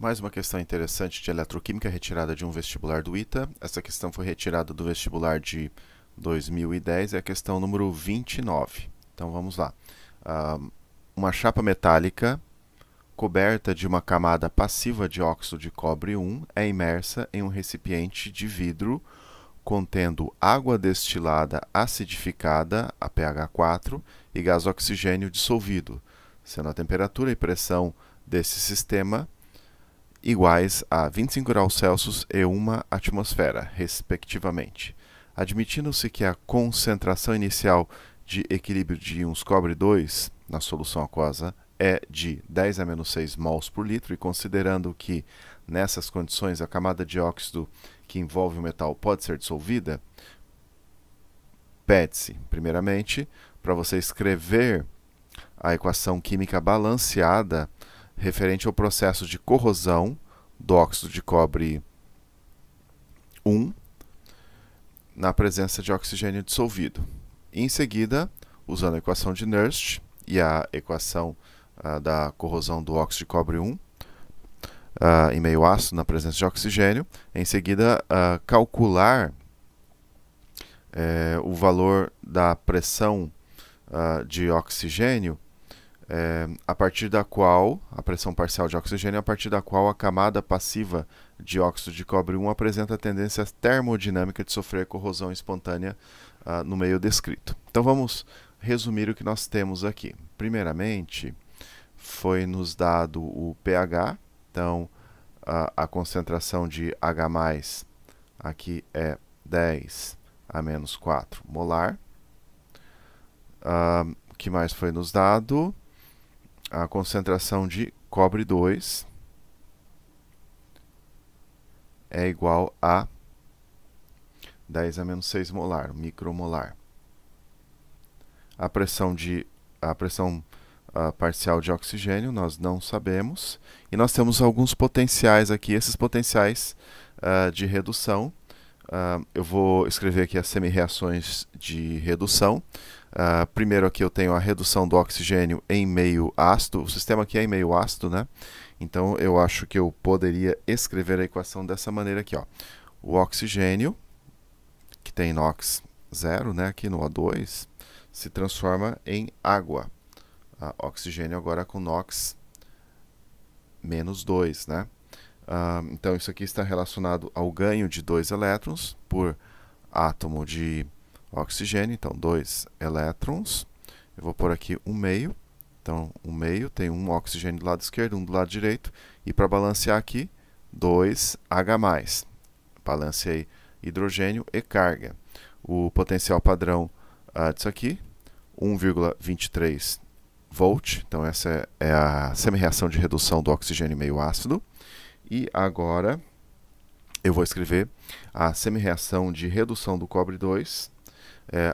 Mais uma questão interessante de eletroquímica retirada de um vestibular do ITA. Essa questão foi retirada do vestibular de 2010, é a questão número 29. Então vamos lá. Uma chapa metálica coberta de uma camada passiva de óxido de cobre 1 é imersa em um recipiente de vidro contendo água destilada acidificada, a pH 4, e gás oxigênio dissolvido, sendo a temperatura e pressão desse sistema iguais a 25 graus Celsius e 1 atmosfera, respectivamente. Admitindo-se que a concentração inicial de equilíbrio de íons cobre 2 na solução aquosa é de 10 a menos 6 mols por litro, e considerando que nessas condições a camada de óxido que envolve o metal pode ser dissolvida, pede-se, primeiramente, para você escrever a equação química balanceada referente ao processo de corrosão do óxido de cobre 1 na presença de oxigênio dissolvido. E em seguida, usando a equação de Nernst e a equação da corrosão do óxido de cobre 1 em meio ácido na presença de oxigênio, em seguida calcular o valor da pressão de oxigênio a partir da qual, a pressão parcial de oxigênio, a partir da qual a camada passiva de óxido de cobre 1 apresenta a tendência termodinâmica de sofrer corrosão espontânea no meio descrito. Então vamos resumir o que nós temos aqui. Primeiramente, foi nos dado o pH, então a concentração de H+, aqui é 10 a menos 4 molar. O que mais foi nos dado? A concentração de cobre 2 é igual a 10 a menos 6 molar, micromolar. A pressão parcial de oxigênio nós não sabemos. E nós temos alguns potenciais aqui, esses potenciais de redução. Eu vou escrever aqui as semi-reações de redução. Primeiro aqui eu tenho a redução do oxigênio em meio ácido. O sistema aqui é em meio ácido, né? Então eu acho que eu poderia escrever a equação dessa maneira aqui, ó. O oxigênio, que tem NOx 0, né, aqui no O2, se transforma em água. Oxigênio agora com NOx menos 2, né? Então isso aqui está relacionado ao ganho de 2 elétrons por átomo de oxigênio. Então 2 elétrons. Eu vou pôr aqui 1/2. Então 1/2 tem um oxigênio do lado esquerdo, um do lado direito. E para balancear aqui, 2H+. Balanceei hidrogênio e carga. O potencial padrão disso aqui, 1,23 volt. Então essa é a semi-reação de redução do oxigênio em meio ácido. E agora eu vou escrever a semi-reação de redução do cobre 2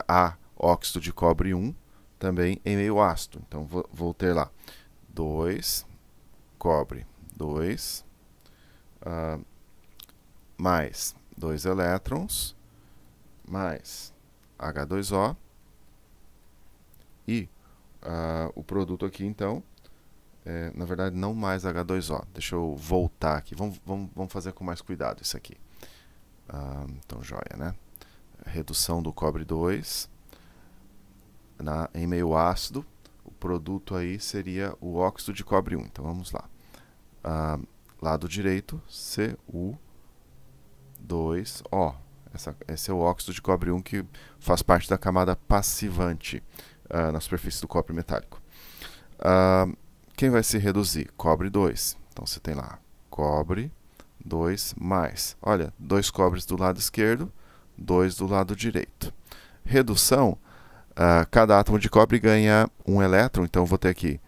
a óxido de cobre 1, também em meio ácido. Então vou ter lá 2 cobre 2 mais 2 elétrons mais H2O e o produto aqui, então, na verdade, não mais H2O. Deixa eu voltar aqui. Vamos fazer com mais cuidado isso aqui. Então, joia, né? Redução do cobre 2 em meio ácido. O produto aí seria o óxido de cobre 1. Então, vamos lá. Lado direito, Cu2O. Esse é o óxido de cobre 1 que faz parte da camada passivante na superfície do cobre metálico. Quem vai se reduzir? Cobre 2. Então você tem lá cobre 2 mais. Olha, 2 cobres do lado esquerdo, 2 do lado direito. Redução, cada átomo de cobre ganha 1 elétron, então eu vou ter aqui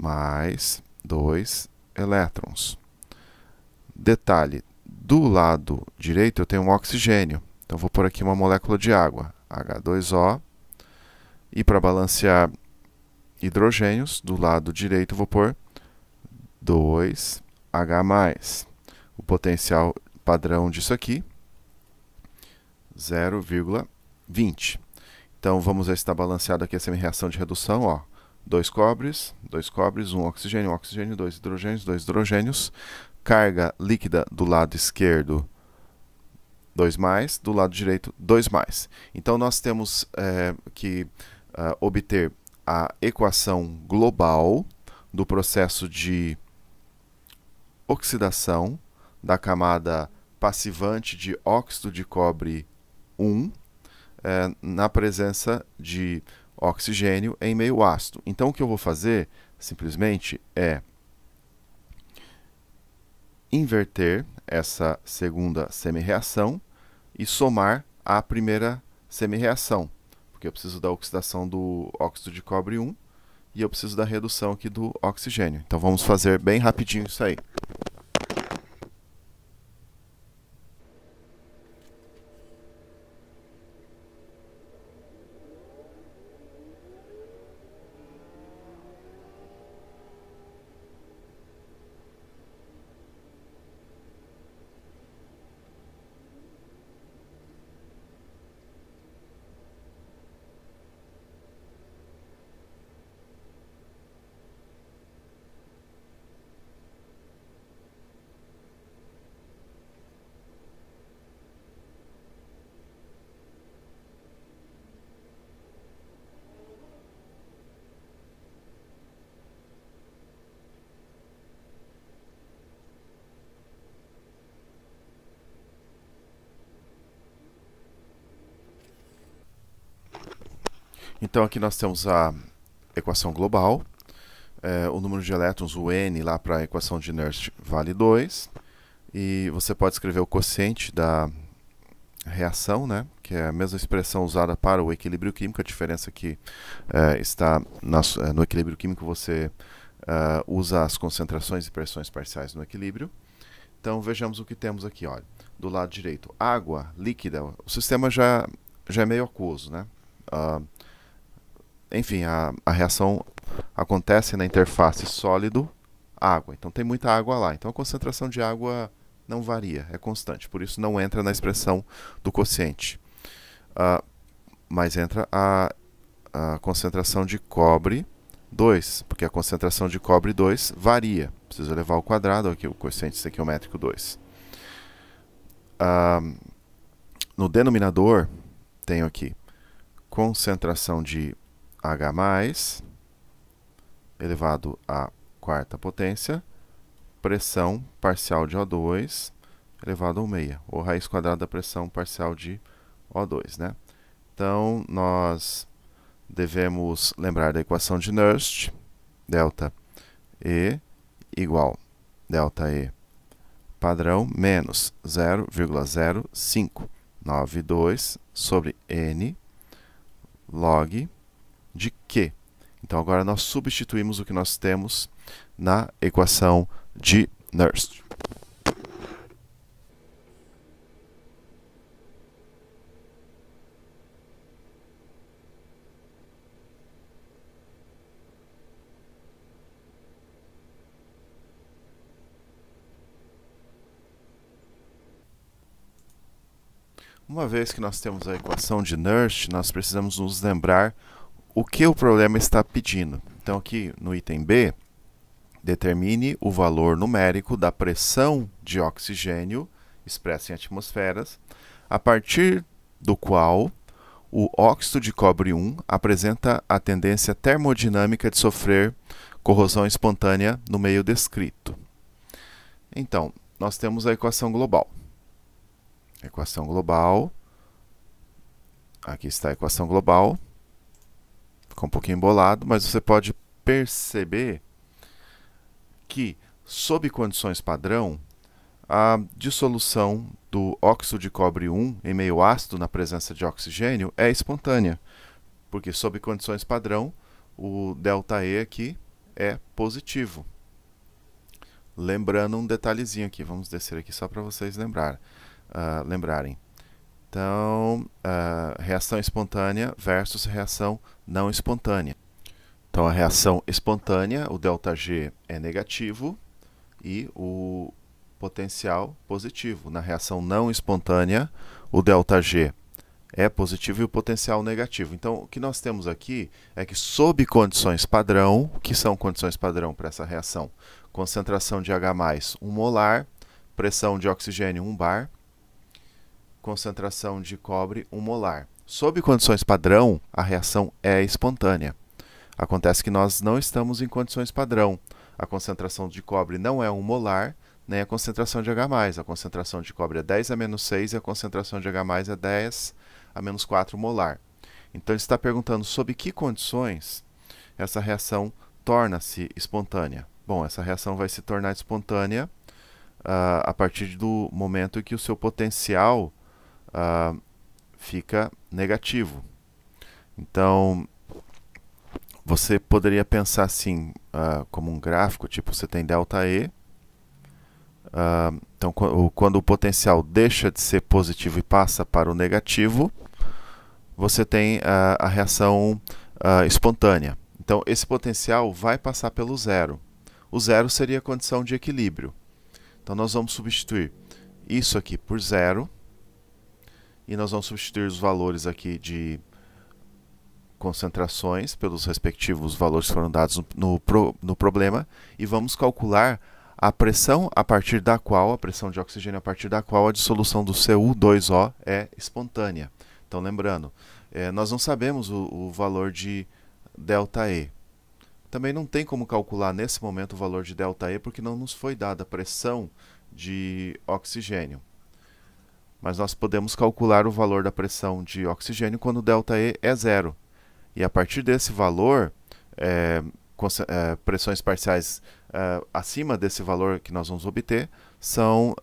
mais 2 elétrons. Detalhe, do lado direito eu tenho um oxigênio, então eu vou pôr aqui uma molécula de água, H2O. E para balancear hidrogênios, do lado direito eu vou pôr 2H+. O potencial padrão disso aqui, 0,20. Então vamos ver se está balanceado aqui a semi-reação de redução. Ó. dois cobres, um oxigênio, dois hidrogênios. Carga líquida do lado esquerdo, 2+, do lado direito, 2+. Então, nós temos que obter a equação global do processo de oxidação da camada passivante de óxido de cobre 1 na presença de oxigênio em meio ácido. Então, o que eu vou fazer, simplesmente, é inverter essa segunda semi-reação e somar a primeira semi-reação, porque eu preciso da oxidação do óxido de cobre 1 e eu preciso da redução aqui do oxigênio. Então, vamos fazer bem rapidinho isso aí. Então, aqui nós temos a equação global, o número de elétrons, o N, lá para a equação de Nernst vale 2, e você pode escrever o quociente da reação, né, que é a mesma expressão usada para o equilíbrio químico. A diferença aqui está no equilíbrio químico, você usa as concentrações e pressões parciais no equilíbrio. Então, vejamos o que temos aqui. Olha, do lado direito, água líquida. O sistema já é meio aquoso, né? Enfim, a reação acontece na interface sólido-água. Então, tem muita água lá. Então, a concentração de água não varia, é constante. Por isso, não entra na expressão do quociente. Mas entra a concentração de cobre 2, porque a concentração de cobre 2 varia. Preciso elevar ao quadrado, aqui o quociente estequiométrico 2. No denominador, tenho aqui concentração de H+, elevado à quarta potência, pressão parcial de O2, elevado ao meia, ou raiz quadrada da pressão parcial de O2, né? Então, nós devemos lembrar da equação de Nernst, delta E igual delta E padrão menos 0,0592 sobre N log de Q. Então, agora nós substituímos o que nós temos na equação de Nernst. Uma vez que nós temos a equação de Nernst, nós precisamos nos lembrar o que o problema está pedindo. Então, aqui no item B, determine o valor numérico da pressão de oxigênio, expressa em atmosferas, a partir do qual o óxido de cobre 1 apresenta a tendência termodinâmica de sofrer corrosão espontânea no meio descrito. Então, nós temos a equação global. Equação global. Aqui está a equação global. Ficou um pouquinho embolado, mas você pode perceber que, sob condições padrão, a dissolução do óxido de cobre 1 em meio ácido na presença de oxigênio é espontânea, porque, sob condições padrão, o ΔE aqui é positivo. Lembrando um detalhezinho aqui, vamos descer aqui só para vocês lembrarem. Então, reação espontânea versus reação não espontânea. Então, a reação espontânea, o ΔG é negativo e o potencial positivo. Na reação não espontânea, o ΔG é positivo e o potencial negativo. Então, o que nós temos aqui é que sob condições padrão, o que são condições padrão para essa reação? Concentração de H+, 1 molar, pressão de oxigênio 1 bar, concentração de cobre 1 molar. Sob condições padrão, a reação é espontânea. Acontece que nós não estamos em condições padrão. A concentração de cobre não é 1 molar, nem a concentração de H+. A concentração de cobre é 10 a menos 6 e a concentração de H+, é 10 a menos 4 molar. Então, ele está perguntando sob que condições essa reação torna-se espontânea. Bom, essa reação vai se tornar espontânea a partir do momento em que o seu potencial fica negativo. Então, você poderia pensar assim, como um gráfico, tipo, você tem ΔE. Então, quando o potencial deixa de ser positivo e passa para o negativo, você tem a reação espontânea. Então, esse potencial vai passar pelo zero. O zero seria a condição de equilíbrio. Então, nós vamos substituir isso aqui por zero. E nós vamos substituir os valores aqui de concentrações pelos respectivos valores que foram dados no problema. E vamos calcular a pressão a partir da qual, a pressão de oxigênio a partir da qual a dissolução do Cu2O é espontânea. Então, lembrando, nós não sabemos o valor de ΔE. Também não tem como calcular nesse momento o valor de ΔE, porque não nos foi dada a pressão de oxigênio. Mas nós podemos calcular o valor da pressão de oxigênio quando ΔE é zero. E a partir desse valor, pressões parciais acima desse valor que nós vamos obter são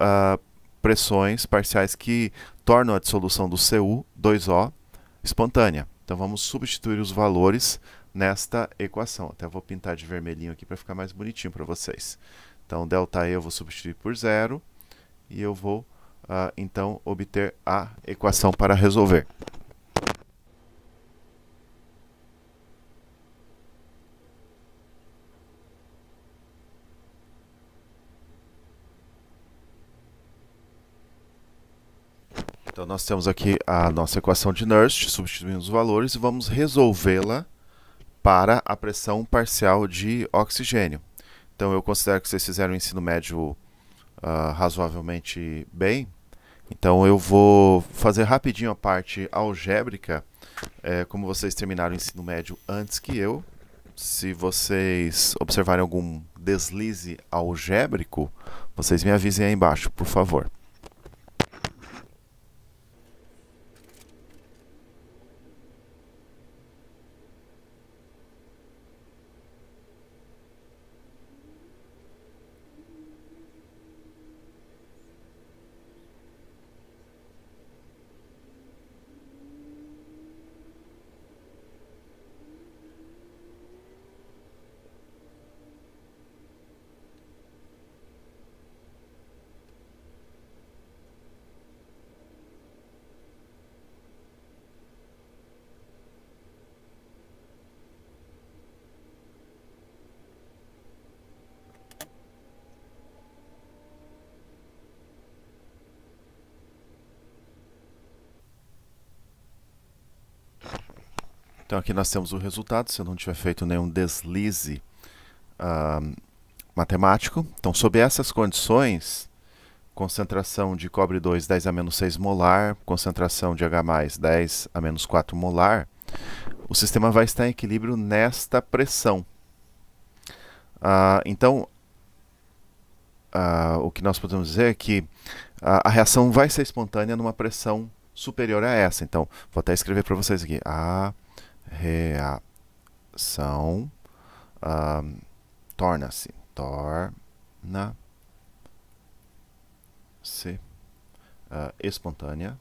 pressões parciais que tornam a dissolução do Cu2O espontânea. Então, vamos substituir os valores nesta equação. Até vou pintar de vermelhinho aqui para ficar mais bonitinho para vocês. Então, ΔE eu vou substituir por zero e eu vou, então, obter a equação para resolver. Então, nós temos aqui a nossa equação de Nernst, substituindo os valores, e vamos resolvê-la para a pressão parcial de oxigênio. Então, eu considero que vocês fizeram o ensino médio razoavelmente bem. Então, eu vou fazer rapidinho a parte algébrica, como vocês terminaram o ensino médio antes que eu. Se vocês observarem algum deslize algébrico, vocês me avisem aí embaixo, por favor. Então, aqui nós temos o resultado, se eu não tiver feito nenhum deslize matemático. Então, sob essas condições, concentração de cobre 2, 10 a menos 6 molar, concentração de H+, 10 a menos 4 molar, o sistema vai estar em equilíbrio nesta pressão. Então, o que nós podemos dizer é que a reação vai ser espontânea numa pressão superior a essa. Então, vou até escrever para vocês aqui. A reação torna-se espontânea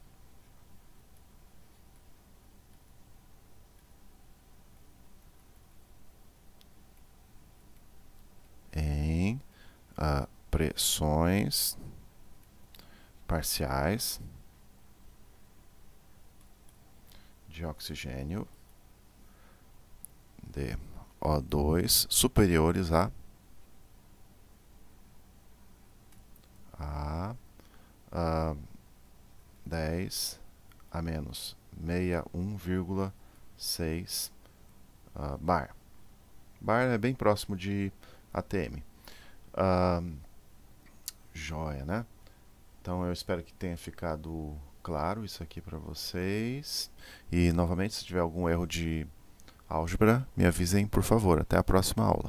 em pressões parciais de oxigênio de O2 superiores a 10 a menos 61,6 bar. Bar é bem próximo de ATM. Joia, né? Então eu espero que tenha ficado claro isso aqui para vocês. E novamente, se tiver algum erro de álgebra, me avisem, por favor. Até a próxima aula.